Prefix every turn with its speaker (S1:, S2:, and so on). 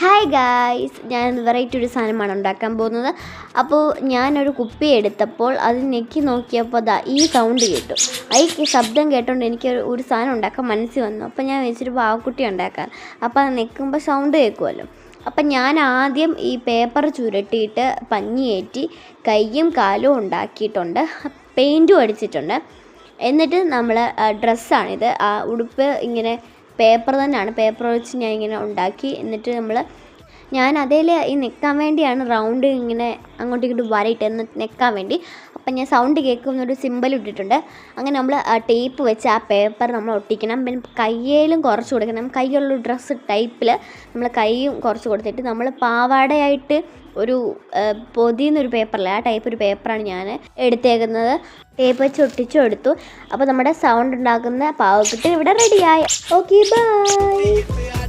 S1: Hi guys, ഞാൻ variety ഒരു സാധനമാണ് ഉണ്ടാക്കാൻ പോകുന്നത്. അപ്പോൾ ഞാനൊരു കുപ്പി എടുത്തപ്പോൾ അത് ഞെക്കി നോക്കിയപ്പോൾ ഈ സൗണ്ട് കേട്ടു. ഈ ശബ്ദം കേട്ടോണ്ട് എനിക്ക് ഒരു സാധനം ഉണ്ടാക്കാൻ മനസ്സിൽ വന്നു. അപ്പോൾ ഞാൻ വെച്ചൊരു പാവക്കുട്ടി ഉണ്ടാക്കാൻ. അപ്പോൾ അത് നിൽക്കുമ്പോൾ സൗണ്ട് കേൾക്കുമല്ലോ. അപ്പം ഞാൻ ആദ്യം ഈ പേപ്പർ ചുരുട്ടിയിട്ട് പഞ്ഞിയേറ്റി കൈയും കാലും ഉണ്ടാക്കിയിട്ടുണ്ട്, പെയിൻറ്റും അടിച്ചിട്ടുണ്ട്. എന്നിട്ട് നമ്മൾ ഡ്രസ്സാണിത്, ആ ഉടുപ്പ് ഇങ്ങനെ പേപ്പർ തന്നെയാണ്, പേപ്പർ വെച്ച് ഞാൻ ഇങ്ങനെ ഉണ്ടാക്കി. എന്നിട്ട് ഞാൻ അതേൽ ഈ നിൽക്കാൻ വേണ്ടിയാണ് റൗണ്ട് ഇങ്ങനെ അങ്ങോട്ടും ഇങ്ങോട്ടും വരയിട്ട് നിൽക്കാൻ വേണ്ടി. അപ്പം ഞാൻ സൗണ്ട് കേൾക്കുന്നൊരു സിമ്പൽ ഇട്ടിട്ടുണ്ട്. അങ്ങനെ നമ്മൾ ആ ടേപ്പ് വെച്ച് ആ പേപ്പർ നമ്മൾ ഒട്ടിക്കണം. പിന്നെ കയ്യിലും കുറച്ച് കൊടുക്കണം. കയ്യുള്ള ഡ്രസ്സ് ടൈപ്പിൽ നമ്മൾ കൈയും കുറച്ച് കൊടുത്തിട്ട് നമ്മൾ പാവാടയായിട്ട് ഒരു പൊതിയുന്നൊരു പേപ്പറില്ല, ആ ടൈപ്പ് ഒരു പേപ്പറാണ് ഞാൻ എടുത്തേക്കുന്നത്. ടേപ്പ് വെച്ച് ഒട്ടിച്ചും എടുത്തു. അപ്പോൾ നമ്മുടെ സൗണ്ട് ഉണ്ടാക്കുന്ന പാവക്കുട്ടി ഇവിടെ റെഡിയായി. Okay, by.